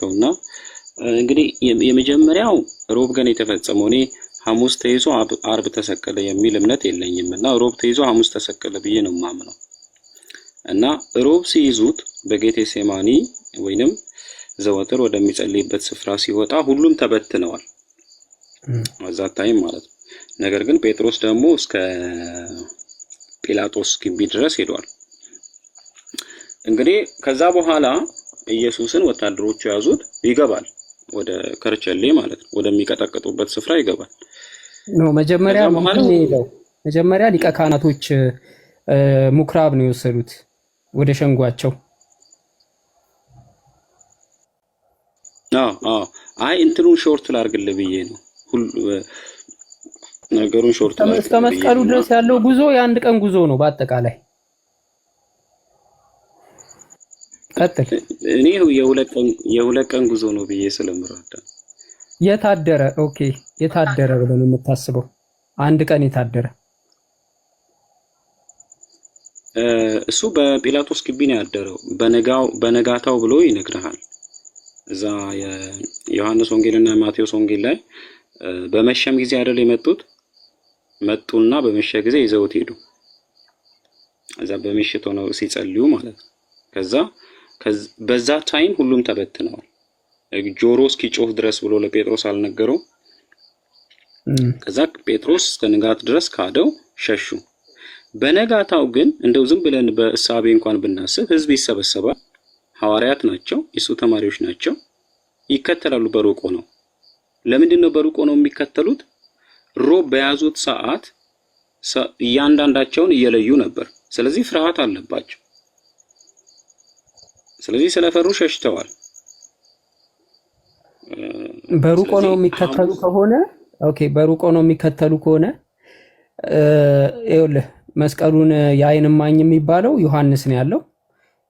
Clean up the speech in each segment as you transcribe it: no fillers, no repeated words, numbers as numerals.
ያልከውና እንግዲህ የመጀመሪያው ሮብ ቀን የተፈጸመው እኔ ሐሙስ ተይዞ አርብ ተሰቀለ የሚል እምነት የለኝም እና ሮብ ተይዞ ሐሙስ ተሰቀለ ብዬ ነው የማምነው። እና ሮብ ሲይዙት በጌቴሴማኒ ወይንም ዘወትር ወደሚጸልይበት ስፍራ ሲወጣ ሁሉም ተበትነዋል አዛ ታይም ማለት ነው። ነገር ግን ጴጥሮስ ደግሞ እስከ ጲላጦስ ግቢ ድረስ ሄዷል። እንግዲህ ከዛ በኋላ ኢየሱስን ወታደሮቹ ያዙት፣ ይገባል ወደ ከርቸሌ ማለት ነው፣ ወደሚቀጠቅጡበት ስፍራ ይገባል። ነው መጀመሪያ መጀመሪያ ሊቀ ካህናቶች ምኩራብ ነው የወሰዱት ወደ ሸንጓቸው። አይ እንትኑን ሾርት ላርግልህ ብዬ ነው ነገሩን ሾርት ላርግልህ። እስከ መስቀሉ ድረስ ያለው ጉዞ የአንድ ቀን ጉዞ ነው በአጠቃላይ። ቀጥል። እኔ የሁለት ቀን ጉዞ ነው ብዬ ስለምረዳ የታደረ ኦኬ፣ የታደረ ብለን የምታስበው አንድ ቀን የታደረ እሱ በጲላጦስ ግቢ ነው ያደረው። በነጋታው ብሎ ይነግርሃል። እዛ የዮሐንስ ወንጌልና ማቴዎስ ወንጌል ላይ በመሸም ጊዜ አይደል የመጡት፣ መጡና በመሸ ጊዜ ይዘውት ሄዱ። እዛ በመሽቶ ነው ሲጸልዩ ማለት ነው። ከዛ በዛ ታይም ሁሉም ተበትነዋል። ጆሮ እስኪጮህ ድረስ ብሎ ለጴጥሮስ አልነገረው። ከዛ ጴጥሮስ እስከ ንጋት ድረስ ካደው ሸሹ። በነጋታው ግን እንደው ዝም ብለን በእሳቤ እንኳን ብናስብ ህዝብ ይሰበሰባል። ሐዋርያት ናቸው፣ የሱ ተማሪዎች ናቸው፣ ይከተላሉ በሩቆ ነው። ለምንድን ነው በሩቆ ነው የሚከተሉት? ሮብ በያዙት ሰዓት እያንዳንዳቸውን እየለዩ ነበር። ስለዚህ ፍርሃት አለባቸው። ስለዚህ ስለፈሩ ሸሽተዋል። በሩቆ ነው የሚከተሉ ከሆነ ኦኬ፣ በሩቆ ነው የሚከተሉ ከሆነ ይኸውልህ መስቀሉን የዓይን እማኝ የሚባለው ዮሐንስ ነው ያለው።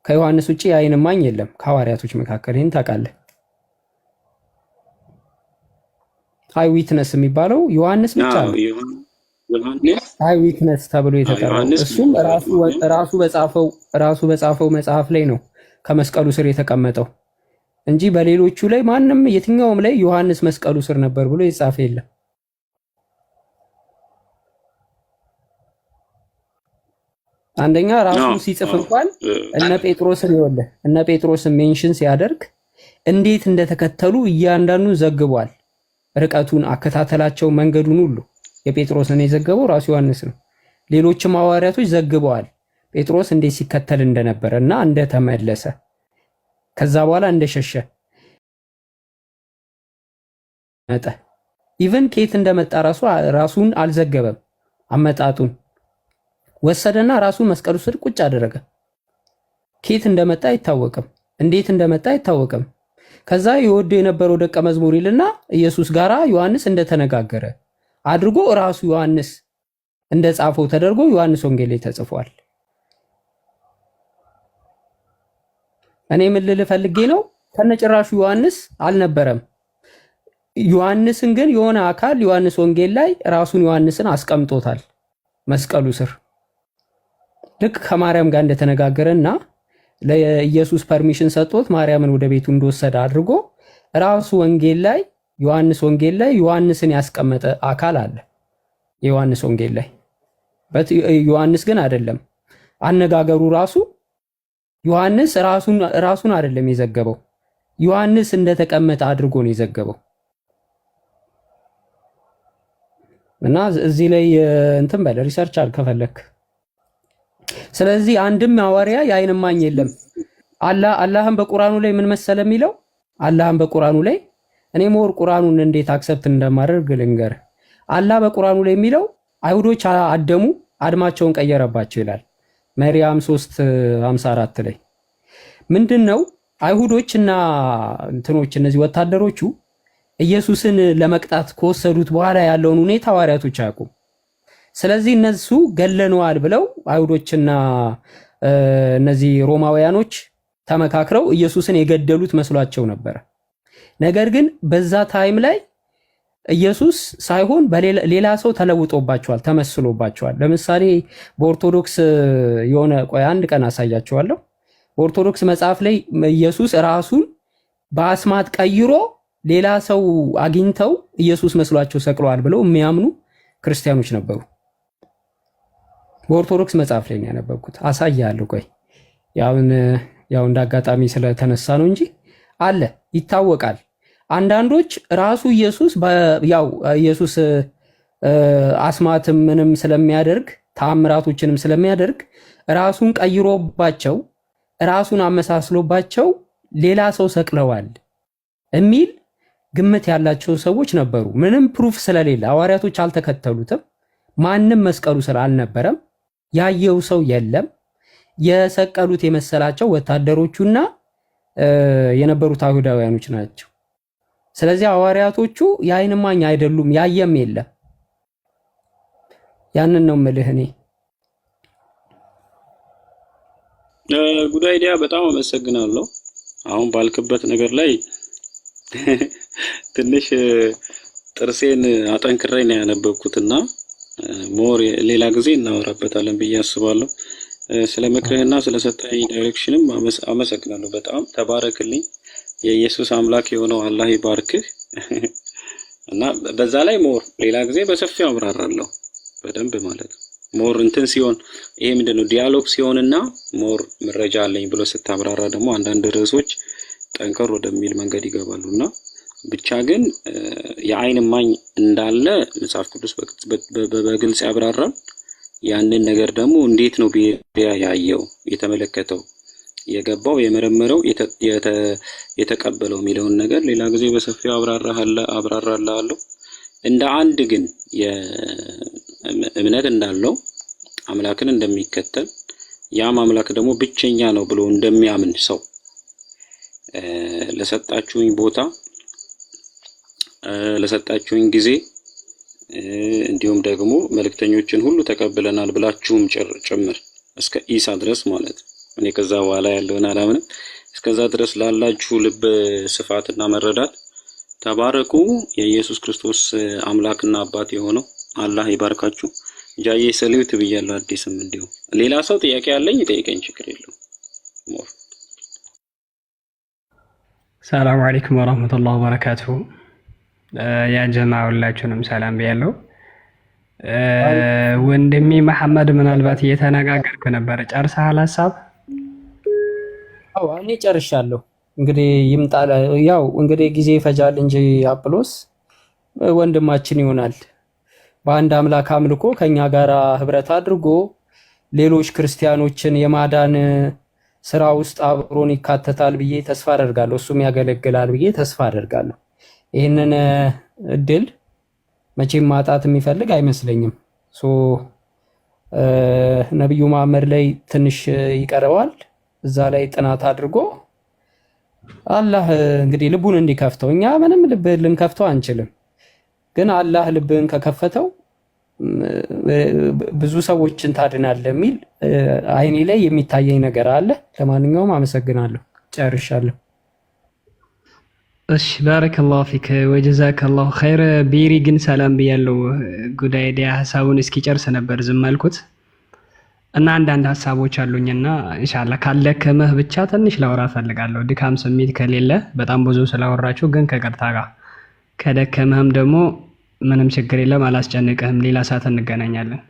ከዮሐንስ ውጪ የዓይን እማኝ የለም ከሐዋርያቶች መካከል። ይሄን ታውቃለህ? አይ ዊትነስ የሚባለው ዮሐንስ ብቻ ነው። አይ ዊትነስ ተብሎ የተጠራው እሱም ራሱ በጻፈው መጽሐፍ ላይ ነው ከመስቀሉ ስር የተቀመጠው እንጂ በሌሎቹ ላይ ማንም የትኛውም ላይ ዮሐንስ መስቀሉ ስር ነበር ብሎ የጻፈ የለም። አንደኛ ራሱ ሲጽፍ እንኳን እነ ጴጥሮስን ሜንሽን ሲያደርግ እንዴት እንደተከተሉ እያንዳንዱን ዘግቧል። ርቀቱን፣ አከታተላቸው፣ መንገዱን ሁሉ የጴጥሮስን የዘገበው ራሱ ዮሐንስ ነው። ሌሎችም ሐዋርያቶች ዘግበዋል ጴጥሮስ እንዴት ሲከተል እንደነበረ እና እንደተመለሰ ከዛ በኋላ እንደሸሸ መጣ። ኢቭን ከየት እንደመጣ ራሱን አልዘገበም። አመጣጡን ወሰደና ራሱ መስቀሉ ስር ቁጭ አደረገ። ከየት እንደመጣ አይታወቅም፣ እንዴት እንደመጣ አይታወቅም። ከዛ ይወዱ የነበረው ደቀ መዝሙር ይልና ኢየሱስ ጋራ ዮሐንስ እንደተነጋገረ አድርጎ ራሱ ዮሐንስ እንደጻፈው ተደርጎ ዮሐንስ ወንጌል ላይ ተጽፏል። እኔ ምን ልል ፈልጌ ነው፣ ከነጭራሹ ዮሐንስ አልነበረም። ዮሐንስን ግን የሆነ አካል ዮሐንስ ወንጌል ላይ ራሱን ዮሐንስን አስቀምጦታል መስቀሉ ስር። ልክ ከማርያም ጋር እንደተነጋገረና ለኢየሱስ ፐርሚሽን ሰጥቶት ማርያምን ወደ ቤቱ እንደወሰደ አድርጎ ራሱ ወንጌል ላይ ዮሐንስ ወንጌል ላይ ዮሐንስን ያስቀመጠ አካል አለ የዮሐንስ ወንጌል ላይ። ዮሐንስ ግን አይደለም አነጋገሩ ራሱ ዮሐንስ ራሱን አይደለም የዘገበው፣ ዮሐንስ እንደተቀመጠ አድርጎ ነው የዘገበው። እና እዚህ ላይ እንትን በለ ሪሰርች አልከፈለክ። ስለዚህ አንድም ሐዋርያ የዓይን እማኝ የለም። አላህም በቁርአኑ ላይ ምን መሰለ የሚለው? አላህም በቁርአኑ ላይ እኔ ሞር ቁርአኑን እንዴት አክሰፕት እንደማደርግ ልንገር። አላህ በቁርአኑ ላይ የሚለው አይሁዶች አደሙ፣ አድማቸውን ቀየረባቸው ይላል። መርያም 3:54 ላይ ምንድነው? አይሁዶችና እንትኖች እነዚህ ወታደሮቹ ኢየሱስን ለመቅጣት ከወሰዱት በኋላ ያለውን ሁኔታ ሐዋርያቶች አያውቁም። ስለዚህ እነሱ ገለነዋል ብለው አይሁዶችና እነዚህ ሮማውያኖች ተመካክረው ኢየሱስን የገደሉት መስሏቸው ነበር። ነገር ግን በዛ ታይም ላይ ኢየሱስ ሳይሆን ሌላ ሰው ተለውጦባቸዋል፣ ተመስሎባቸዋል። ለምሳሌ በኦርቶዶክስ የሆነ አንድ ቀን አሳያቸዋለሁ። በኦርቶዶክስ መጽሐፍ ላይ ኢየሱስ ራሱን በአስማት ቀይሮ ሌላ ሰው አግኝተው ኢየሱስ መስሏቸው ሰቅለዋል ብለው የሚያምኑ ክርስቲያኖች ነበሩ። በኦርቶዶክስ መጽሐፍ ላይ ነው ያነበብኩት። አሳያለሁ። ቆይ ያው እንዳጋጣሚ ስለተነሳ ነው እንጂ አለ፣ ይታወቃል። አንዳንዶች ራሱ ኢየሱስ አስማትም ምንም ስለሚያደርግ ተአምራቶችንም ስለሚያደርግ ራሱን ቀይሮባቸው ራሱን አመሳስሎባቸው ሌላ ሰው ሰቅለዋል የሚል ግምት ያላቸው ሰዎች ነበሩ። ምንም ፕሩፍ ስለሌለ ሐዋርያቶች አልተከተሉትም። ማንም መስቀሉ ስላልነበረም ያየው ሰው የለም። የሰቀሉት የመሰላቸው ወታደሮቹና የነበሩት አይሁዳውያኖች ናቸው። ስለዚህ ሐዋርያቶቹ የዓይን እማኝ አይደሉም፣ ያየም የለም። ያንን ነው የምልህ እኔ። ጉድ አይዲያ፣ በጣም አመሰግናለሁ። አሁን ባልክበት ነገር ላይ ትንሽ ጥርሴን አጠንክሬ ነው ያነበብኩትና ሞር ሌላ ጊዜ እናወራበታለን ብዬ አስባለሁ። ስለ ምክርህና ስለ ሰጠኝ ዳይሬክሽንም አመሰግናለሁ። በጣም ተባረክልኝ። የኢየሱስ አምላክ የሆነው አላህ ይባርክህ። እና በዛ ላይ ሞር ሌላ ጊዜ በሰፊው አብራራለሁ በደንብ ማለት ነው። ሞር እንትን ሲሆን ይሄ ምንድነው ዲያሎግ ሲሆንና ሞር መረጃ አለኝ ብሎ ስታብራራ ደግሞ አንዳንድ ርዕሶች ጠንከር ወደሚል መንገድ ይገባሉና ብቻ ግን የዓይን እማኝ እንዳለ መጽሐፍ ቅዱስ በግልጽ ያብራራል። ያንን ነገር ደግሞ እንዴት ነው ቤሪያ ያየው፣ የተመለከተው፣ የገባው፣ የመረመረው፣ የተቀበለው የሚለውን ነገር ሌላ ጊዜ በሰፊው አብራራለሁ። እንደ አንድ ግን እምነት እንዳለው አምላክን እንደሚከተል ያም አምላክ ደግሞ ብቸኛ ነው ብሎ እንደሚያምን ሰው ለሰጣችሁኝ ቦታ ለሰጣችሁኝ ጊዜ እንዲሁም ደግሞ መልእክተኞችን ሁሉ ተቀብለናል ብላችሁም ጭምር እስከ ኢሳ ድረስ ማለት እኔ ከዛ በኋላ ያለውን አላምንም። እስከዛ ድረስ ላላችሁ ልብ ስፋትና መረዳት ተባረኩ። የኢየሱስ ክርስቶስ አምላክና አባት የሆነው አላህ ይባርካችሁ። ጃዬ ሰሊውት ብያለሁ። አዲስም እንዲሁ ሌላ ሰው ጥያቄ ያለኝ ጠይቀኝ፣ ችግር የለውም። ሰላም አለይኩም ወራህመቱላሂ ወበረካቱሁ። ያ ጀማዓ ሁላችሁንም ሰላም ብያለሁ። ወንድሜ መሐመድ ምናልባት እየተነጋገርክ ነበር፣ ጨርሰሃል ሐሳብ? አዎ እኔ ጨርሻለሁ። እንግዲህ ይምጣ። ያው እንግዲህ ጊዜ ይፈጃል እንጂ አጵሎስ ወንድማችን ይሆናል። በአንድ አምላክ አምልኮ ከኛ ጋር ህብረት አድርጎ ሌሎች ክርስቲያኖችን የማዳን ስራ ውስጥ አብሮን ይካተታል ብዬ ተስፋ አደርጋለሁ። እሱም ያገለግላል ብዬ ተስፋ አደርጋለሁ። ይህንን እድል መቼም ማጣት የሚፈልግ አይመስለኝም። ነብዩ መሐመድ ላይ ትንሽ ይቀረዋል። እዛ ላይ ጥናት አድርጎ አላህ እንግዲህ ልቡን እንዲከፍተው፣ እኛ ምንም ልብ ልንከፍተው አንችልም፣ ግን አላህ ልብን ከከፈተው ብዙ ሰዎችን ታድናለህ የሚል አይኔ ላይ የሚታየኝ ነገር አለ። ለማንኛውም አመሰግናለሁ፣ ጨርሻለሁ። እሺ ባረከላሁ ፊክ ወጀዛከላሁ ኸይር። ቤሪ ግን ሰላም ብያለሁ። ጉዳይ ዲያ ሐሳቡን እስኪጨርስ ነበር ዝም አልኩት እና አንዳንድ ሐሳቦች አሉኝና ኢንሻአላህ ካለከመህ ብቻ ትንሽ ላወራ ፈልጋለሁ። ድካም ስሜት ከሌለ በጣም ብዙ ስላወራችሁ፣ ግን ከቀጥታ ጋር ከደከመህም ደግሞ ምንም ችግር የለም፣ አላስጨንቅህም። ሌላ ሰዓት እንገናኛለን።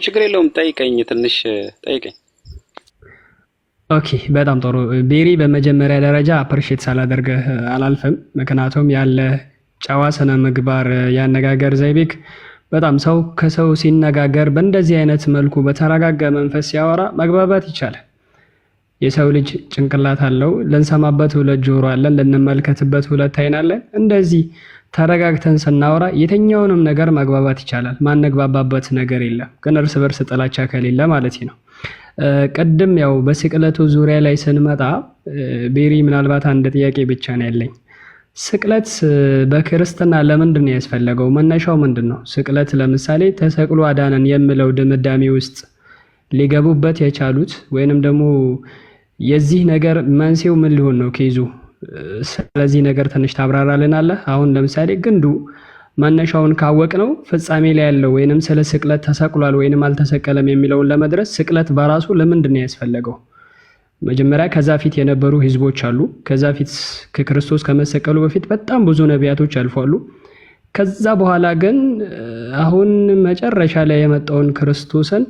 ችግር የለውም። ጠይቀኝ፣ ትንሽ ጠይቀኝ። ኦኬ በጣም ጥሩ ቤሪ። በመጀመሪያ ደረጃ አፕሪሼት ሳላደርግህ አላልፍም። ምክንያቱም ያለ ጨዋ ስነ ምግባር ያነጋገር ዘይቤክ በጣም ሰው ከሰው ሲነጋገር በእንደዚህ አይነት መልኩ በተረጋጋ መንፈስ ሲያወራ መግባባት ይቻላል። የሰው ልጅ ጭንቅላት አለው፣ ልንሰማበት ሁለት ጆሮ አለን፣ ልንመልከትበት ሁለት አይን አለን። እንደዚህ ተረጋግተን ስናወራ የትኛውንም ነገር መግባባት ይቻላል። ማንግባባበት ነገር የለም፣ ግን እርስ በርስ ጥላቻ ከሌለ ማለት ነው። ቅድም ያው በስቅለቱ ዙሪያ ላይ ስንመጣ ቤሪ ምናልባት አንድ ጥያቄ ብቻ ነው ያለኝ። ስቅለት በክርስትና ለምንድን ነው ያስፈለገው? መነሻው ምንድን ነው? ስቅለት ለምሳሌ ተሰቅሎ አዳነን የሚለው ድምዳሜ ውስጥ ሊገቡበት የቻሉት ወይንም ደግሞ የዚህ ነገር መንስኤው ምን ሊሆን ነው ኬዙ? ስለዚህ ነገር ትንሽ ታብራራልናለህ? አሁን ለምሳሌ ግንዱ መነሻውን ካወቅ ነው ፍጻሜ ላይ ያለው ወይንም ስለ ስቅለት ተሰቅሏል ወይንም አልተሰቀለም የሚለውን ለመድረስ ስቅለት በራሱ ለምንድን ነው ያስፈለገው? መጀመሪያ ከዛ ፊት የነበሩ ህዝቦች አሉ። ከዛ ፊት ከክርስቶስ ከመሰቀሉ በፊት በጣም ብዙ ነቢያቶች አልፈዋል። ከዛ በኋላ ግን አሁን መጨረሻ ላይ የመጣውን ክርስቶስን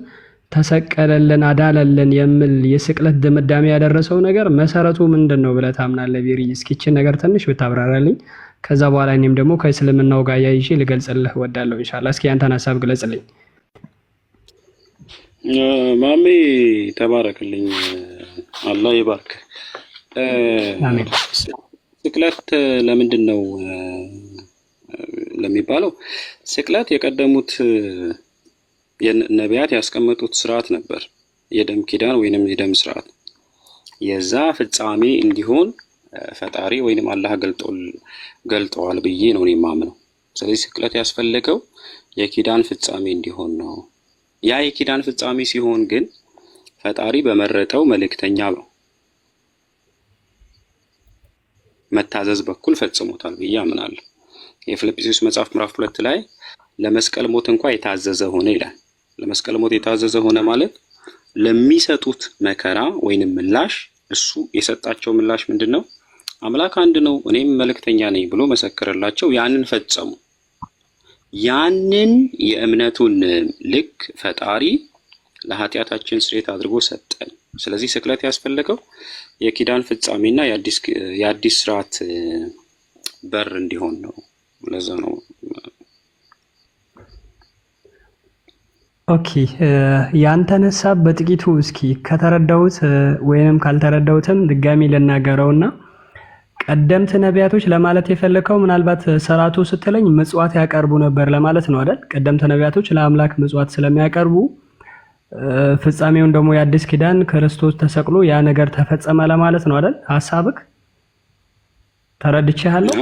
ተሰቀለልን አዳለልን የሚል የስቅለት ድምዳሜ ያደረሰው ነገር መሰረቱ ምንድነው ብለህ ታምናለህ? ቤሪ እስኪ እቺን ነገር ትንሽ ብታብራራልኝ። ከዛ በኋላ እኔም ደግሞ ከእስልምናው ጋር ያይዤ ልገልጽልህ እወዳለሁ ኢንሻአላህ። እስኪ አንተን ሐሳብ ግለጽልኝ። ማሜ ተባረክልኝ፣ አላህ ይባርክ። አሜን። ስቅለት ለምንድን ነው ለሚባለው? ስቅለት የቀደሙት ነቢያት ያስቀመጡት ስርዓት ነበር፣ የደም ኪዳን ወይንም የደም ስርዓት። የዛ ፍጻሜ እንዲሆን ፈጣሪ ወይንም አላህ ገልጠዋል ብዬ ነው የማምነው። ስለዚህ ስቅለት ያስፈለገው የኪዳን ፍጻሜ እንዲሆን ነው። ያ የኪዳን ፍጻሜ ሲሆን ግን ፈጣሪ በመረጠው መልእክተኛ ነው መታዘዝ በኩል ፈጽሞታል ብዬ አምናለሁ። የፊልጵስዩስ መጽሐፍ ምዕራፍ 2 ላይ ለመስቀል ሞት እንኳን የታዘዘ ሆነ ይላል። ለመስቀል ሞት የታዘዘ ሆነ ማለት ለሚሰጡት መከራ ወይንም ምላሽ እሱ የሰጣቸው ምላሽ ምንድነው? አምላክ አንድ ነው፣ እኔም መልእክተኛ ነኝ ብሎ መሰከረላቸው። ያንን ፈጸሙ። ያንን የእምነቱን ልክ ፈጣሪ ለኃጢአታችን ስርየት አድርጎ ሰጠን። ስለዚህ ስቅለት ያስፈለገው የኪዳን ፍጻሜና የአዲስ ስርዓት በር እንዲሆን ነው። ለዛ ነው። ኦኬ ያንተን ሐሳብ በጥቂቱ እስኪ ከተረዳሁት ወይንም ካልተረዳሁትም ድጋሚ ልናገረውና ቀደምት ነቢያቶች ለማለት የፈለከው ምናልባት ስርዓቱ ስትለኝ ምጽዋት ያቀርቡ ነበር ለማለት ነው አይደል? ቀደምት ነቢያቶች ለአምላክ ምጽዋት ስለሚያቀርቡ ፍጻሜውን ደግሞ የአዲስ ኪዳን ክርስቶስ ተሰቅሎ ያ ነገር ተፈጸመ ለማለት ነው አይደል? ሐሳብክ ተረድቼሃለሁ።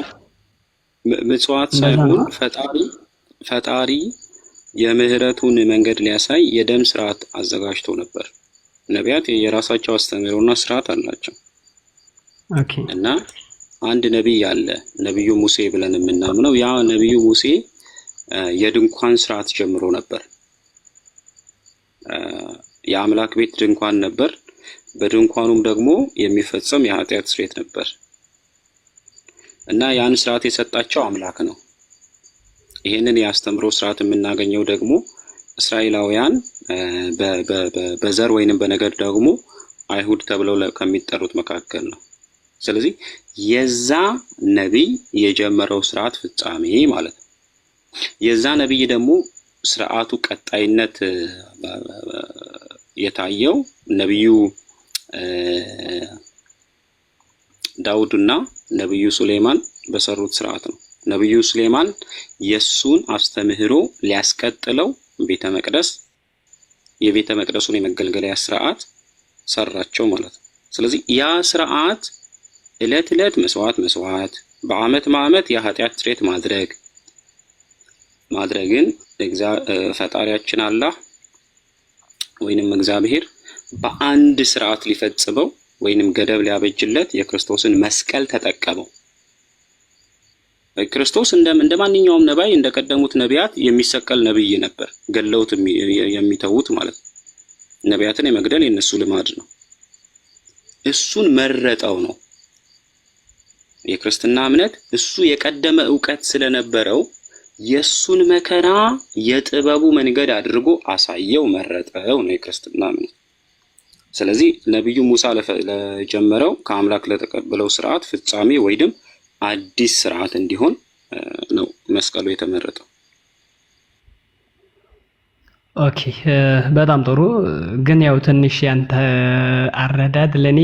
ምጽዋት ሳይሆን ፈጣሪ የምህረቱን መንገድ ሊያሳይ የደም ስርዓት አዘጋጅቶ ነበር። ነቢያት የራሳቸው አስተምህሮና ስርዓት አላቸው። ኦኬ። እና አንድ ነቢይ አለ፣ ነቢዩ ሙሴ ብለን የምናምነው። ያ ነቢዩ ሙሴ የድንኳን ስርዓት ጀምሮ ነበር። የአምላክ ቤት ድንኳን ነበር። በድንኳኑም ደግሞ የሚፈጸም የኃጢአት ስርየት ነበር እና ያን ስርዓት የሰጣቸው አምላክ ነው። ይሄንን የአስተምሮ ስርዓት የምናገኘው ደግሞ እስራኤላውያን በዘር ወይንም በነገድ ደግሞ አይሁድ ተብለው ከሚጠሩት መካከል ነው። ስለዚህ የዛ ነቢይ የጀመረው ስርዓት ፍጻሜ ማለት ነው። የዛ ነቢይ ደግሞ ስርዓቱ ቀጣይነት የታየው ነቢዩ ዳውድና ነቢዩ ሱሌማን በሰሩት ስርዓት ነው። ነቢዩ ሱሌማን የሱን አስተምህሮ ሊያስቀጥለው የቤተ መቅደሱን የመገልገያ ስርዓት ሰራቸው ማለት ነው። ስለዚህ ያ ስርዓት እለት እለት መስዋዕት በአመት የኃጢአት ስርየት ማድረግን ፈጣሪያችን አላህ ወይንም እግዚአብሔር በአንድ ስርዓት ሊፈጽመው ወይንም ገደብ ሊያበጅለት የክርስቶስን መስቀል ተጠቀመው። ክርስቶስ እንደ ማንኛውም ነቢይ እንደቀደሙት ነቢያት የሚሰቀል ነብይ ነበር፣ ገለውት የሚተዉት ማለት ነው። ነቢያትን የመግደል የነሱ ልማድ ነው። እሱን መረጠው ነው። የክርስትና እምነት እሱ የቀደመ ዕውቀት ስለነበረው የሱን መከራ የጥበቡ መንገድ አድርጎ አሳየው፣ መረጠው ነው የክርስትና እምነት። ስለዚህ ነብዩ ሙሳ ለጀመረው ከአምላክ ለተቀበለው ስርዓት ፍጻሜ ወይንም አዲስ ስርዓት እንዲሆን ነው መስቀሉ የተመረጠው። ኦኬ በጣም ጥሩ። ግን ያው ትንሽ ያንተ አረዳድ ለኔ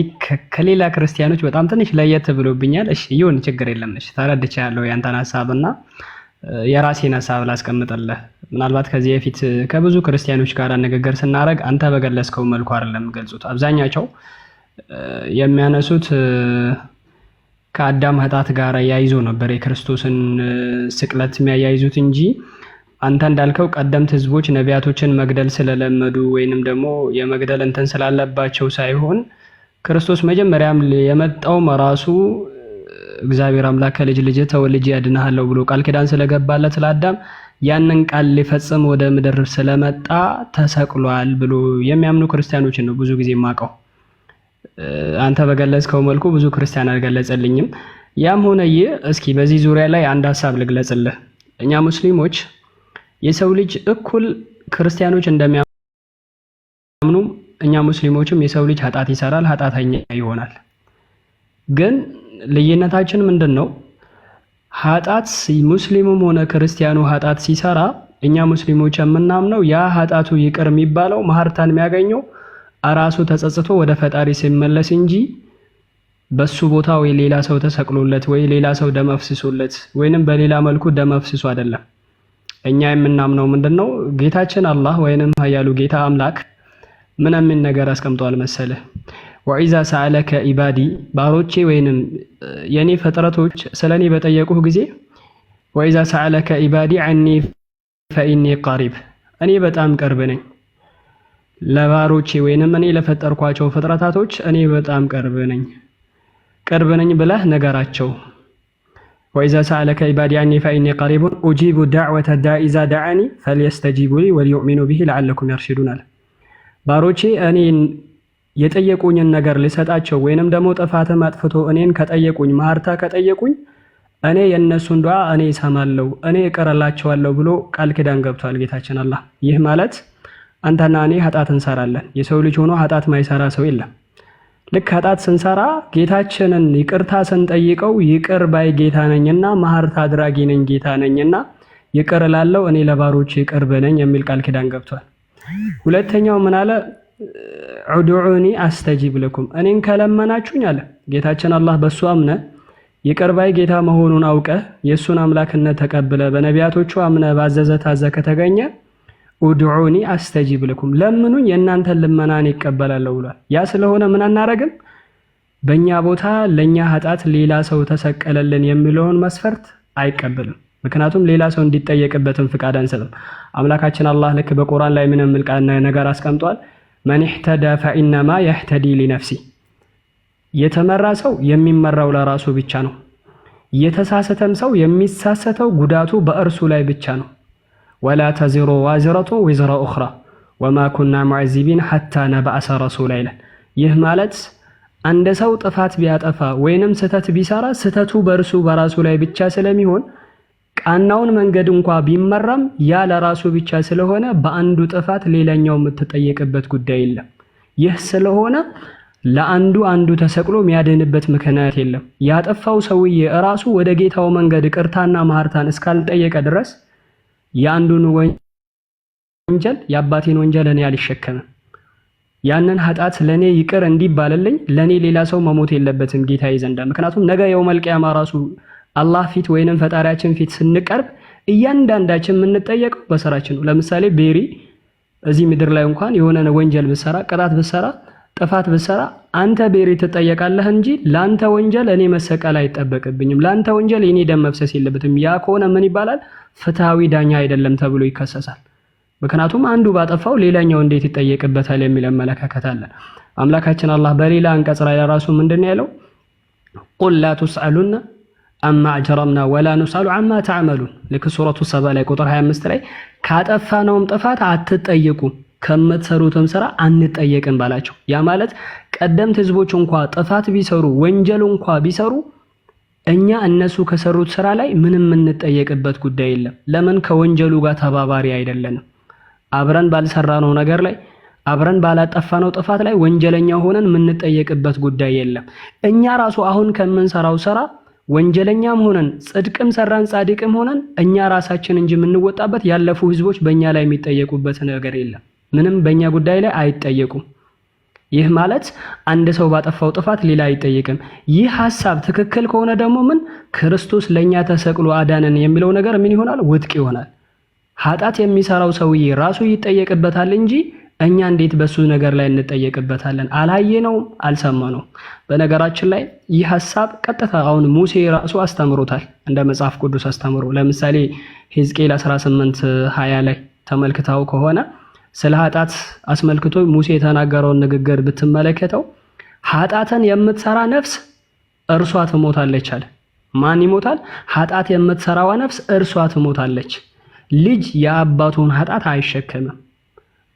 ከሌላ ክርስቲያኖች በጣም ትንሽ ለየት ብሎብኛል። እሺ ይሁን፣ ችግር የለም። እሺ ተረድቻለሁ ያንተን ሐሳብና የራሴን ሐሳብ ላስቀምጥልህ። ምናልባት ከዚህ በፊት ከብዙ ክርስቲያኖች ጋር ንግግር ስናደርግ አንተ በገለጽከው መልኩ አይደለም ገልጹት። አብዛኛቸው የሚያነሱት ከአዳም ኃጢአት ጋር ያይዞ ነበር የክርስቶስን ስቅለት የሚያያይዙት እንጂ አንተ እንዳልከው ቀደምት ህዝቦች ነቢያቶችን መግደል ስለለመዱ ወይንም ደግሞ የመግደል እንትን ስላለባቸው ሳይሆን ክርስቶስ መጀመሪያም የመጣው ራሱ እግዚአብሔር አምላክ ከልጅ ልጅ ተወልጄ ያድንሃለሁ ብሎ ቃል ኪዳን ስለገባለት ለአዳም ያንን ቃል ሊፈጽም ወደ ምድር ስለመጣ ተሰቅሏል ብሎ የሚያምኑ ክርስቲያኖችን ነው ብዙ ጊዜ የማውቀው። አንተ በገለጽከው መልኩ ብዙ ክርስቲያን አልገለጸልኝም። ያም ሆነ ይህ እስኪ በዚህ ዙሪያ ላይ አንድ ሐሳብ ልግለጽልህ። እኛ ሙስሊሞች የሰው ልጅ እኩል ክርስቲያኖች እንደሚያምኑ እኛ ሙስሊሞችም የሰው ልጅ ኃጢአት ይሰራል፣ ኃጢአተኛ ይሆናል። ግን ልዩነታችን ምንድነው? ኃጢአት ሙስሊሙም ሆነ ክርስቲያኑ ኃጢአት ሲሰራ እኛ ሙስሊሞች የምናምነው ያ ኃጢአቱ ይቅር የሚባለው መሐርታን የሚያገኘው ራሱ ተጸጽቶ ወደ ፈጣሪ ሲመለስ እንጂ በሱ ቦታ ወይ ሌላ ሰው ተሰቅሎለት ወይ ሌላ ሰው ደም አፍስሶለት ወይንም በሌላ መልኩ ደም አፍስሶ አይደለም። እኛ የምናምነው ምንድነው? ጌታችን አላህ ወይንም ኃያሉ ጌታ አምላክ ምን ነገር አስቀምጧል መሰለህ? ወኢዛ ሰአለከ ኢባዲ ባሮቼ ወይንም የኔ ፍጥረቶች ስለኔ በጠየቁህ ጊዜ ወኢዛ ሰአለከ ኢባዲ ዐኒ ፈኢኒ ቀሪብ እኔ በጣም ቅርብ ነኝ ለባሮቼ ወይንም እኔ ለፈጠርኳቸው ፍጥረታቶች እኔ በጣም ቅርብ ነኝ ብለህ ነገራቸው። ወኢዛ ሰአለከ ኢባዲ ዐኒ ፈኢኒ ቀሪብ ኡጂቡ ዳዕወተ ዳኢ ኢዛ ደዓኒ ፈልየስተጂቡ ሊ ወሊዩእሚኑ ቢሂ ለዐለኩም የርሹዱን አለ። ባሮቼ እኔን የጠየቁኝን ነገር ልሰጣቸው ወይንም ደግሞ ጥፋትም አጥፍቶ እኔን ከጠየቁኝ መሐርታ ከጠየቁኝ እኔ የነሱን ዱዓ እኔ እሰማለሁ እኔ እቀርላቸዋለሁ ብሎ ቃል ኪዳን ገብቷል ጌታችን አላህ። ይህ ማለት አንተና እኔ ኃጢአት እንሰራለን። የሰው ልጅ ሆኖ ኃጢአት ማይሰራ ሰው የለም። ልክ ኃጢአት ስንሰራ ጌታችንን ይቅርታ ስንጠይቀው ይቅር ባይ ጌታ ነኝና መሐርታ አድራጊ ነኝ ጌታ ነኝና ይቅር እላለሁ እኔ ለባሮቼ ቅርብ ነኝ የሚል ቃል ኪዳን ገብቷል። ሁለተኛው ምን አለ? ዑዱዑኒ አስተጂብ ለኩም እኔን ከለመናችሁኝ አለ ጌታችን አላህ በሱ አምነ ይቅር ባይ ጌታ መሆኑን አውቀ የሱን አምላክነት ተቀብለ በነቢያቶቹ አምነ ባዘዘ ታዘ ከተገኘ ኡድዑኒ አስተጂብ ለኩም ለምኑኝ የእናንተን ልመናን ይቀበላለሁ ብሏል። ያ ስለሆነ ምን አናረግም? በእኛ ቦታ ለእኛ ኃጢአት ሌላ ሰው ተሰቀለልን የሚለውን መስፈርት አይቀበልም። ምክንያቱም ሌላ ሰው እንዲጠየቅበትን ፍቃድ አንሰጥም። አምላካችን አላህ ልክ በቁርአን ላይ ምን የሚል ነገር አስቀምጧል? መን ኢህተዳ ፈኢነማ የህተዲ ሊነፍሲ የተመራ ሰው የሚመራው ለራሱ ብቻ ነው። የተሳሰተም ሰው የሚሳሰተው ጉዳቱ በእርሱ ላይ ብቻ ነው። ወላ ተዚሩ ዋዚረቱ ዊዝራ ኡኽራ ወማ ኩና ሙዐዚቢን ሐታ ነብዐሰ ረሱላ ይላል። ይህ ማለት አንድ ሰው ጥፋት ቢያጠፋ ወይንም ስህተት ቢሰራ ስህተቱ በእርሱ በራሱ ላይ ብቻ ስለሚሆን ቃናውን መንገድ እንኳን ቢመራም ያ ለራሱ ብቻ ስለሆነ በአንዱ ጥፋት ሌላኛው የምትጠየቅበት ጉዳይ የለም። ይህ ስለሆነ ለአንዱ ተሰቅሎ የሚያድንበት ምክንያት የለም። ያጠፋው ሰውዬ ራሱ ወደ ጌታው መንገድ ቅርታና መሐርታን እስካልጠየቀ ድረስ ያንዱን ወንጀል የአባቴን ወንጀል እኔ አልሸከምም፣ ያንን ኃጢአት ለኔ ይቅር እንዲባልልኝ ለኔ ሌላ ሰው መሞት የለበትም ጌታዬ ዘንዳ። ምክንያቱም ነገ የውመል ቂያማ ራሱ አላህ ፊት ወይንም ፈጣሪያችን ፊት ስንቀርብ እያንዳንዳችን የምንጠየቀው በስራችን ነው። ለምሳሌ ቤሪ እዚህ ምድር ላይ እንኳን የሆነ ወንጀል ብሰራ ቅጣት ብሰራ ጥፋት ብሰራ አንተ ቤሪ ትጠየቃለህ እንጂ ላንተ ወንጀል እኔ መሰቀል አይጠበቅብኝም፣ ላንተ ወንጀል የኔ ደም መፍሰስ የለበትም። ያ ከሆነ ምን ይባላል? ፍትሃዊ ዳኛ አይደለም ተብሎ ይከሰሳል። ምክንያቱም አንዱ ባጠፋው ሌላኛው እንዴት ይጠየቅበታል የሚል አመለካከት አለ። አምላካችን አላህ በሌላ አንቀጽ ላይ ራሱ ምንድነው ያለው? ቁል ላ ቱስአሉና አማ አጅረምና ወላ ኑስአሉ አማ ተዕመሉን። ልክ ሱረቱ ሰባ ላይ ቁጥር 25 ላይ ካጠፋነውም ጥፋት አትጠየቁም ከምትሰሩትም ስራ አንጠየቅም ባላቸው። ያ ማለት ቀደምት ህዝቦች እንኳን ጥፋት ቢሰሩ ወንጀል እንኳን ቢሰሩ እኛ እነሱ ከሰሩት ስራ ላይ ምንም የምንጠየቅበት ጉዳይ የለም። ለምን? ከወንጀሉ ጋር ተባባሪ አይደለንም። አብረን ባልሰራነው ነገር ላይ አብረን ባላጠፋነው ጥፋት ላይ ወንጀለኛ ሆነን የምንጠየቅበት ጉዳይ የለም። እኛ ራሱ አሁን ከምንሰራው ስራ ወንጀለኛም ሆነን ጽድቅም ሰራን ጻድቅም ሆነን እኛ ራሳችን እንጂ የምንወጣበት ያለፉ ህዝቦች በእኛ ላይ የሚጠየቁበት ነገር የለም። ምንም በእኛ ጉዳይ ላይ አይጠየቁም። ይህ ማለት አንድ ሰው ባጠፋው ጥፋት ሌላ አይጠየቅም። ይህ ሐሳብ ትክክል ከሆነ ደግሞ ምን ክርስቶስ ለኛ ተሰቅሎ አዳነን የሚለው ነገር ምን ይሆናል? ውድቅ ይሆናል። ኃጢአት የሚሰራው ሰውዬ ራሱ ይጠየቅበታል እንጂ እኛ እንዴት በሱ ነገር ላይ እንጠየቅበታለን? አላየነውም፣ አልሰማነውም። በነገራችን ላይ ይህ ሐሳብ ቀጥታ አሁን ሙሴ ራሱ አስተምሮታል እንደ መጽሐፍ ቅዱስ አስተምሮ። ለምሳሌ ሕዝቅኤል 18:20 ላይ ተመልክተው ከሆነ ስለ ኃጢአት አስመልክቶ ሙሴ የተናገረውን ንግግር ብትመለከተው ኃጢአትን የምትሰራ ነፍስ እርሷ ትሞታለች አለ። ማን ይሞታል? ኃጢአት የምትሰራዋ ነፍስ እርሷ ትሞታለች። ልጅ የአባቱን ኃጢአት አይሸከምም፣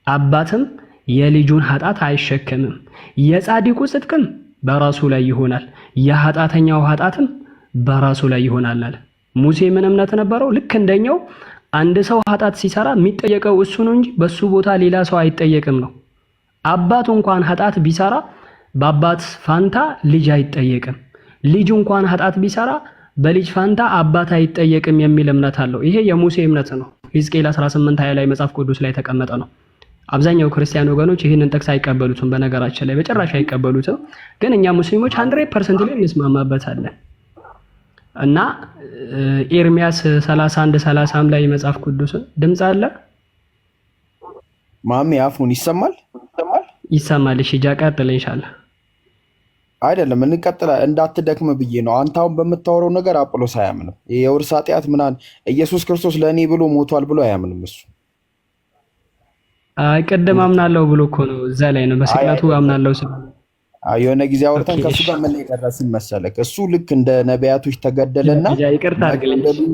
አባትም የልጁን ኃጢአት አይሸከምም። የጻድቁ ጽድቅም በራሱ ላይ ይሆናል፣ የኃጢአተኛው ኃጢአትም በራሱ ላይ ይሆናል አለ። ሙሴ ምን እምነት ነበረው? ልክ እንደኛው አንድ ሰው ኃጢአት ሲሰራ የሚጠየቀው እሱ ነው እንጂ በሱ ቦታ ሌላ ሰው አይጠየቅም ነው። አባቱ እንኳን ኃጢአት ቢሰራ በአባት ፋንታ ልጅ አይጠየቅም። ልጅ እንኳን ኃጢአት ቢሰራ በልጅ ፋንታ አባት አይጠየቅም የሚል እምነት አለው። ይሄ የሙሴ እምነት ነው። ሕዝቅኤል 18:20 ላይ መጽሐፍ ቅዱስ ላይ ተቀመጠ ነው። አብዛኛው ክርስቲያን ወገኖች ይህንን ጥቅስ አይቀበሉትም። በነገራችን ላይ በጭራሽ አይቀበሉትም። ግን እኛ ሙስሊሞች 100% ላይ እንስማማበታለን። እና ኤርሚያስ 31:30 ላይ መጽሐፍ ቅዱስን ድምጽ አለ ማሚ አፉን ይሰማል። እሺ ጃ ቀጥል ኢንሻአላህ። አይደለም እንቀጥላ እንዳትደክም ብዬ ነው። አንተ አሁን በምታወራው ነገር አጵሎስ አያምንም። የውርስ ኃጢአት ምናምን ኢየሱስ ክርስቶስ ለእኔ ብሎ ሞቷል ብሎ አያምንም እሱ። አይ ቅድም አምናለሁ ብሎ እኮ ነው እዛ ላይ ነው በስቅለቱ አምናለሁ ሲል የሆነ ጊዜ አውርተን ከሱ ጋር ምን ደረስን መሰለክ? እሱ ልክ እንደ ነቢያቶች ተገደለና ይቅርታ አድርግልኝ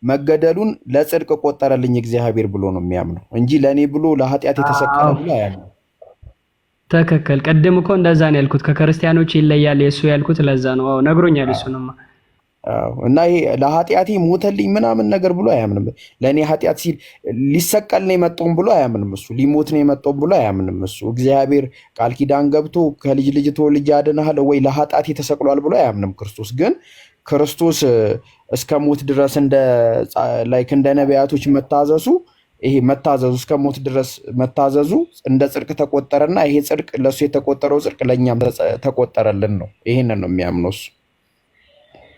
መገደሉን ለጽድቅ ቆጠረልኝ እግዚአብሔር ብሎ ነው የሚያምነው እንጂ ለእኔ ብሎ ለኃጢአት የተሰቀለ ብሎ አያምንም። ትክክል። ቅድም እኮ እንደዛ ነው ያልኩት፣ ከክርስቲያኖች ይለያል የሱ ያልኩት ለዛ ነው። አዎ ነግሮኛል እሱንማ። እና ይሄ ለኃጢአቴ ሞተልኝ ምናምን ነገር ብሎ አያምንም። ለእኔ ኃጢአት ሲል ሊሰቀል ነው የመጣውን ብሎ አያምንም እሱ። ሊሞት ነው የመጣውን ብሎ አያምንም እሱ። እግዚአብሔር ቃል ኪዳን ገብቶ ከልጅ ልጅ ተወልጄ አድንሃለሁ ወይ ለኃጢአቴ ተሰቅሏል ብሎ አያምንም ክርስቶስ። ግን ክርስቶስ እስከ ሞት ድረስ እንደ ነቢያቶች መታዘዙ እስከ ሞት ድረስ መታዘዙ እንደ ጽድቅ ተቆጠረና ይሄ ጽድቅ ለሱ የተቆጠረው ጽድቅ ለኛም ተቆጠረልን ነው። ይሄንን ነው የሚያምነው እሱ።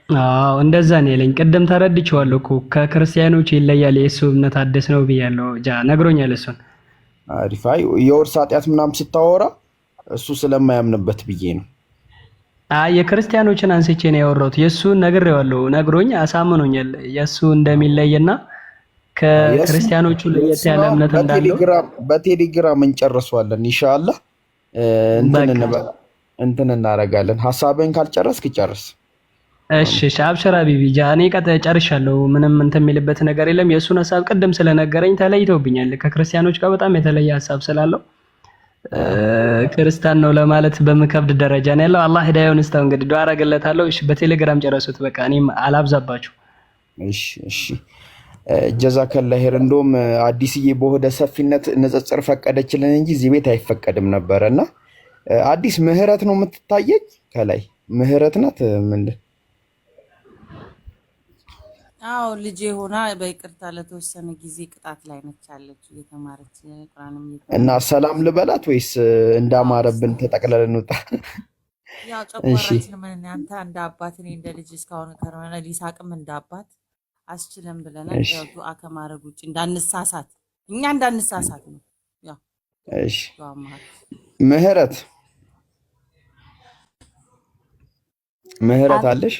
አዎ እንደዛ ነው ያለኝ። ቅድም ተረድቼዋለሁ እኮ ከክርስቲያኖች ይለያል የሱ እምነት አዲስ ነው ብያለሁ። ነግሮኛል እሱን። አሪፍ። አይ የውርስ ኃጢአት ምናምን ስታወራ እሱ ስለማያምንበት ብዬ ነው። አይ የክርስቲያኖችን አንስቼ ነው ያወራሁት። የሱን ነግሬዋለሁ፣ ነግሮኝ አሳምኖኛል የሱ እንደሚለይና ከክርስቲያኖቹ ለየት ያለ እምነት እንዳለው በቴሌግራም እንጨርሰዋለን ኢንሻአላህ። እንትን እናደርጋለን። ሐሳብህን ካልጨረስክ ጨርስ። እሺ አብሽራ ቢቢ እኔ ጨርሻለሁ። ምንም እንትን የሚልበት ነገር የለም። የእሱን ሐሳብ ቅድም ስለነገረኝ ተለይተውብኛል። ከክርስቲያኖች ጋር በጣም የተለየ ሐሳብ ስላለው ክርስቲያን ነው ለማለት በምከብድ ደረጃ ነው ያለው። አላህ ሂዳያውን ይስጠው። እንግዲህ ዱዓ አደርግለታለሁ። እሺ በቴሌግራም ጨረሱት። በቃ እኔም አላብዛባችሁ። እሺ ጀዛከላ ኸይር። እንደውም አዲስዬ በሆደ ሰፊነት ንጽጽር ፈቀደችልን እንጂ እዚህ ቤት አይፈቀድም ነበረና አዲስ ምህረት ነው የምትታየኝ። ከላይ ምህረት ናት ምንድን? አዎ ልጄ ሆና በይቅርታ ለተወሰነ ጊዜ ቅጣት ላይ ነች ያለችው እየተማረች ቁርአንም እና ሰላም ልበላት ወይስ እንዳማረብን ተጠቅለለን እንውጣ? ያው ጨቋራችን ምን አንተ እንደ አባት እኔ እንደ ልጅ እስካሁን ከረመና ሊሳቅም እንደ አባት አስችለም ብለናል። ያው ዱዓ ከማድረግ ውጭ እንዳንሳሳት እኛ እንዳንሳሳት ነው። ያው እሺ ምህረት አለሽ?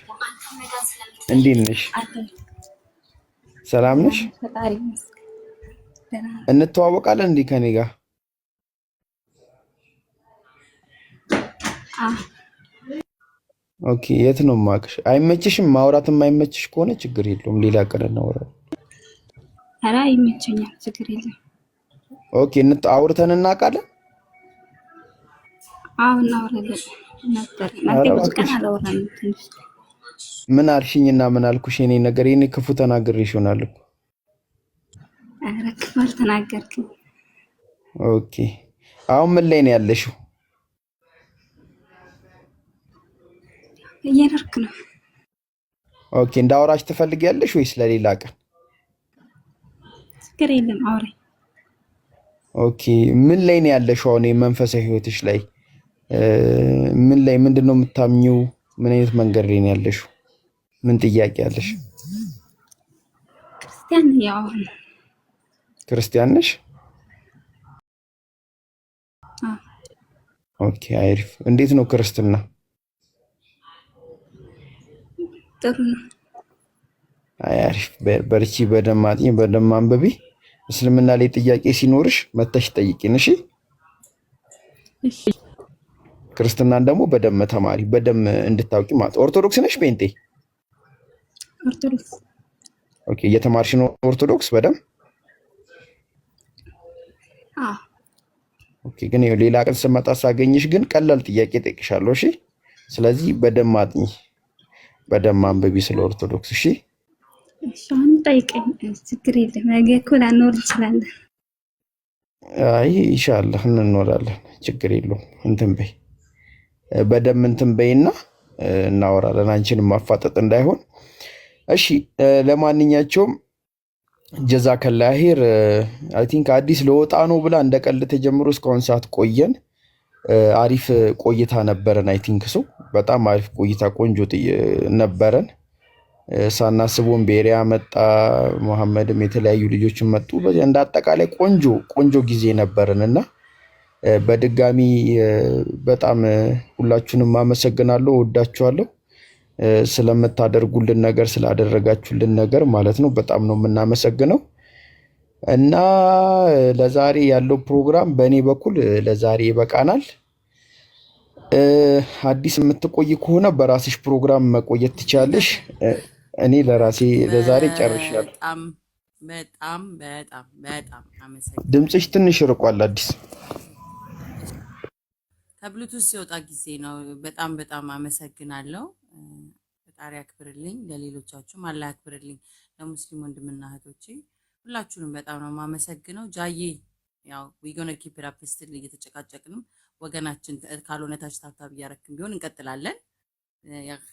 እንዴት ነሽ? ሰላም ነሽ? እንተዋወቃለን እንዴ ከኔ ጋር? ኦኬ የት ነው የማውቅሽ? አይመችሽም? ማውራት የማይመችሽ ከሆነ ችግር የለውም ሌላ ቀን እናወራለን። ኧረ ይመቸኛል፣ ችግር የለም። ኦኬ አውርተን እናውቃለን? አዎ እናወራለን ነበር። እናንተ ብዙ ቀን አላወራንም ትንሽ። ምን አልሽኝና ምን አልኩሽ? የኔ ነገር የኔ ክፉ ተናግሬሽ ይሆናል እኮ። ኧረ ክፉ አልተናገርክም። ኦኬ አሁን ምን ላይ ነው ያለሽው? እየኖርክ ነው። ኦኬ እንዳወራሽ ትፈልጊያለሽ ወይስ ለሌላ ቀን? ችግር የለም አውራኝ። ኦኬ ምን ላይ ነው ያለሽው አሁን የመንፈሳዊ ህይወትሽ ላይ? ምን ላይ ምንድነው የምታምኚው? ምን አይነት መንገድ ላይ ነው ያለሽው? ምን ጥያቄ አለሽ? ክርስቲያን ያው ክርስቲያን ነሽ? ኦኬ አሪፍ። እንዴት ነው ክርስትና? ጥሩ ነው። አሪፍ። በርቺ፣ በደንብ አጥኚ፣ በደንብ አንብቢ። እስልምና ላይ ጥያቄ ሲኖርሽ መተሽ ጠይቂን። እሺ እሺ። ክርስትናን ደግሞ በደንብ ተማሪ፣ በደንብ እንድታውቂ ማለት። ኦርቶዶክስ ነሽ ጴንጤ? ኦርቶዶክስ። ኦኬ እየተማርሽ ነው ኦርቶዶክስ በደንብ? ኦኬ። ግን ይኸው ሌላ ቀን ስመጣ ሳገኝሽ ግን ቀላል ጥያቄ ጠይቅሻለሁ። እሺ። ስለዚህ በደንብ አጥኚ፣ በደንብ አንብቢ ስለ ኦርቶዶክስ። እሺ። እሷን ጠይቀኝ፣ ችግር የለም። ነገ እኮ ላንኖር እንችላለን። አይ ኢንሻአላህ እንኖራለን፣ ችግር የለውም። እንትን በይ በደንብ እንትን በይና እናወራለን። አንቺንም ማፋጠጥ እንዳይሆን። እሺ። ለማንኛቸውም ጀዛከላ ኸይር። አይ ቲንክ አዲስ ለወጣ ነው ብላ እንደ ቀልድ ተጀምሮ እስካሁን ሰዓት ቆየን። አሪፍ ቆይታ ነበረን። አይ ቲንክ ሰው በጣም አሪፍ ቆይታ ቆንጆ ነበረን። ሳናስበውን ቤሪያ መጣ፣ መሐመድም የተለያዩ ልጆችን መጡ። እንደ አጠቃላይ ቆንጆ ቆንጆ ጊዜ ነበረን እና በድጋሚ በጣም ሁላችሁንም አመሰግናለሁ፣ ወዳችኋለሁ። ስለምታደርጉልን ነገር ስላደረጋችሁልን ነገር ማለት ነው በጣም ነው የምናመሰግነው። እና ለዛሬ ያለው ፕሮግራም በእኔ በኩል ለዛሬ ይበቃናል። አዲስ የምትቆይ ከሆነ በራስሽ ፕሮግራም መቆየት ትችላለሽ። እኔ ለራሴ ለዛሬ ጨርሻለሁ። በጣም በጣም በጣም በጣም አመሰግናለሁ። ድምፅሽ ትንሽ ርቋል። አዲስ ከብሉቱዝ ሲወጣ ጊዜ ነው። በጣም በጣም አመሰግናለሁ። ፈጣሪ ያክብርልኝ፣ ለሌሎቻችሁም አላህ ያክብርልኝ። ለሙስሊም ወንድምና እህቶቼ ሁላችሁንም በጣም ነው የማመሰግነው። ጃዬ ያው ዊጎነ ኪፕ አፕ ስትል እየተጨቃጨቅንም ወገናችን ካልሆነ ታች ታብታብ እያረክም ቢሆን እንቀጥላለን።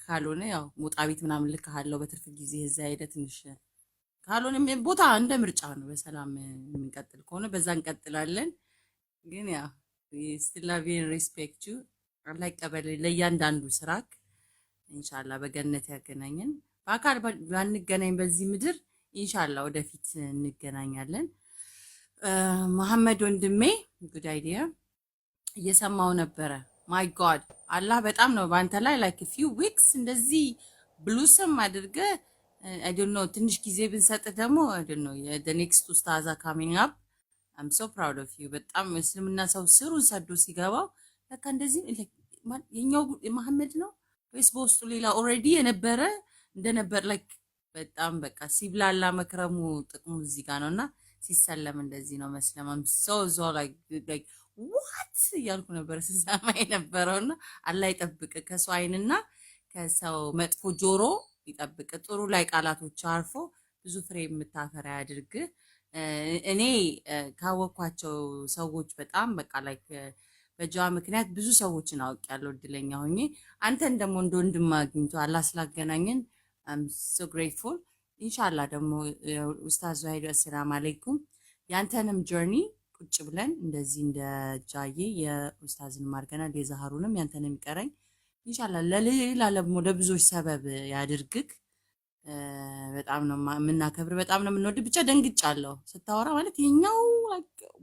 ካልሆነ ያው ሞጣቢት ምናምን ልካለው በትርፍ ጊዜ እዛ ሄደ ትንሽ ካልሆነ ቦታ እንደ ምርጫ ነው። በሰላም የምንቀጥል ከሆነ በዛ እንቀጥላለን። ግን ያው still love you and respect you አላህ ይቀበል ለእያንዳንዱ ስራክ። ኢንሻአላህ በገነት ያገናኘን። በአካል ባንገናኝ በዚህ ምድር ኢንሻአላህ ወደፊት እንገናኛለን። መሐመድ ወንድሜ ጉድ አይዲያ እየሰማው ነበረ። ማይ ጋድ አላህ በጣም ነው ባንተ ላይ like a few weeks እንደዚህ ብሉስም አድርገ I don't know ትንሽ ጊዜ ብንሰጥ ደግሞ I don't know the next ኡስታዛ coming up I'm so proud of you። በጣም እስልምና ሰው ስሩን ሰዶ ሲገባው ለካ እንደዚህ የኛው መሐመድ ነው ወይስ በውስጡ ሌላ ኦልሬዲ የነበረ እንደነበር like በጣም በቃ ሲብላላ መክረሙ ጥቅሙ እዚህ ጋር ነውና ሲሰለም እንደዚህ ነው መስለማም so like what እያልኩ ነበር ስሰማ የነበረውና አላህ ይጠብቅ ከሰው አይንና ከሰው መጥፎ ጆሮ ይጠብቅ። ጥሩ ላይ ቃላቶች አርፎ ብዙ ፍሬ የምታፈራ ያድርግ። እኔ ካወኳቸው ሰዎች በጣም በቃ like በጃ ምክንያት ብዙ ሰዎችን አውቄያለሁ። እድለኛ ሆኜ አንተን ደግሞ እንደ ወንድም አግኝቶ አላህ ስላገናኘን I'm so grateful። ኢንሻአላህ ደግሞ ኡስታዝ ዛሂድ አሰላም አለይኩም ያንተንም ጆርኒ ቁጭ ብለን እንደዚህ እንደ ጃዬ የኡስታዝን ማርገናል የዛሃሩንም ያንተንም ይቀረኝ ኢንሻአላህ ለሌላ ደግሞ ለብዙዎች ሰበብ ያድርግክ። በጣም ነው የምናከብር፣ በጣም ነው የምንወድ። ብቻ ደንግጫለሁ ስታወራ ማለት የኛው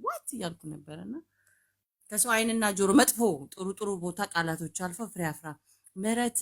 ዋት እያልኩ ነበርና ከሰው አይንና ጆሮ መጥፎ ጥሩ ጥሩ ቦታ ቃላቶች አልፈው ፍሬ አፍራ ምህረት